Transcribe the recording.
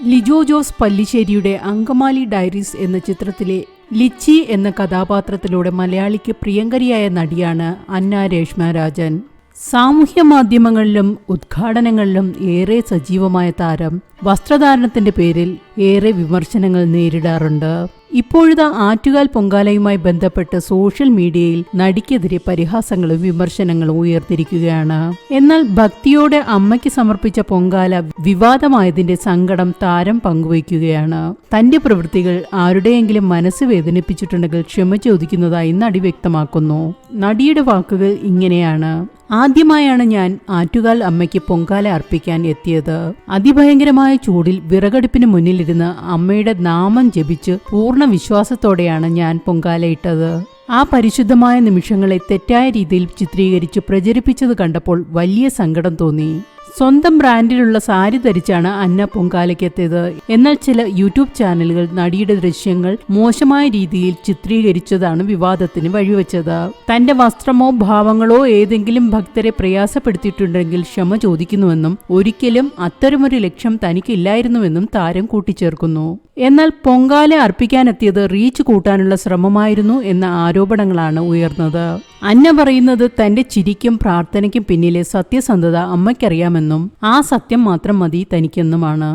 Lijo Jose പല്ലിശ്ശേരിയുടെ Angamaly diaries എന്ന ചിത്രത്തിലെ lychee എന്ന കഥാപാത്രത്തിലൂടെ മലയാളിക്ക് പ്രിയങ്കരിയായ നടിയാണ് അന്ന രേഷ്മ രാജൻ. സാമൂഹ്യ മാധ്യമങ്ങളിലും ഉദ്ഘാടനങ്ങളിലും ഏറെ സജീവമായ താരം വസ്ത്രധാരണത്തിന്റെ പേരിൽ ഏറെ വിമർശനങ്ങൾ നേരിടാറുണ്ട്. ഇപ്പോഴത്തെ ആറ്റുകാൽ പൊങ്കാലയുമായി ബന്ധപ്പെട്ട് സോഷ്യൽ മീഡിയയിൽ നടിക്കെതിരെ പരിഹാസങ്ങളും വിമർശനങ്ങളും ഉയർന്നിരിക്കുകയാണ്. എന്നാൽ ഭക്തിയോടെ അമ്മയ്ക്ക് സമർപ്പിച്ച പൊങ്കാല വിവാദമായതിന്റെ സങ്കടം താരം പങ്കുവയ്ക്കുകയാണ്. തന്റെ പ്രവൃത്തികൾ ആരുടെയെങ്കിലും മനസ്സ് വേദനിപ്പിച്ചിട്ടുണ്ടെങ്കിൽ ക്ഷമ ചോദിക്കുന്നതായി നടി വ്യക്തമാക്കുന്നു. നടിയുടെ വാക്കുകൾ ഇങ്ങനെയാണ്: ആദ്യമായാണ് ഞാൻ ആറ്റുകാൽ അമ്മയ്ക്ക് പൊങ്കാല അർപ്പിക്കാൻ എത്തിയത്. അതിഭയങ്കരമായ ചൂടിൽ വിറകടുപ്പിന് മുന്നിലിരുന്ന് അമ്മയുടെ നാമം ജപിച്ച് പൂർണ്ണ വിശ്വാസത്തോടെയാണ് ഞാൻ പൊങ്കാലയിട്ടത്. ആ പരിശുദ്ധമായ നിമിഷങ്ങളെ തെറ്റായ രീതിയിൽ ചിത്രീകരിച്ച് പ്രചരിപ്പിച്ചത് കണ്ടപ്പോൾ വലിയ സങ്കടം തോന്നി. സ്വന്തം ബ്രാൻഡിലുള്ള സാരി ധരിച്ചാണ് അന്ന പൊങ്കാലയ്ക്കെത്തിയത്. എന്നാൽ ചില യൂട്യൂബ് ചാനലുകൾ നടിയുടെ ദൃശ്യങ്ങൾ മോശമായ രീതിയിൽ ചിത്രീകരിച്ചതാണ് വിവാദത്തിന് വഴിവെച്ചത്. തന്റെ വസ്ത്രമോ ഭാവങ്ങളോ ഏതെങ്കിലും ഭക്തരെ പ്രയാസപ്പെടുത്തിയിട്ടുണ്ടെങ്കിൽ ക്ഷമ ചോദിക്കുന്നുവെന്നും ഒരിക്കലും അത്തരമൊരു ലക്ഷ്യം തനിക്കില്ലായിരുന്നുവെന്നും താരം കൂട്ടിച്ചേർക്കുന്നു. എന്നാൽ പൊങ്കാല അർപ്പിക്കാനെത്തിയത് റീച്ച് കൂട്ടാനുള്ള ശ്രമമായിരുന്നു എന്ന ആരോപണങ്ങളാണ് ഉയർന്നത്. അന്ന പറയുന്നത് തന്റെ ചിരിക്കും പ്രാർത്ഥനയ്ക്കും പിന്നിലെ സത്യസന്ധത അമ്മയ്ക്കറിയാമെന്നും ആ സത്യം മാത്രം മതി തനിക്കെന്നുമാണ്.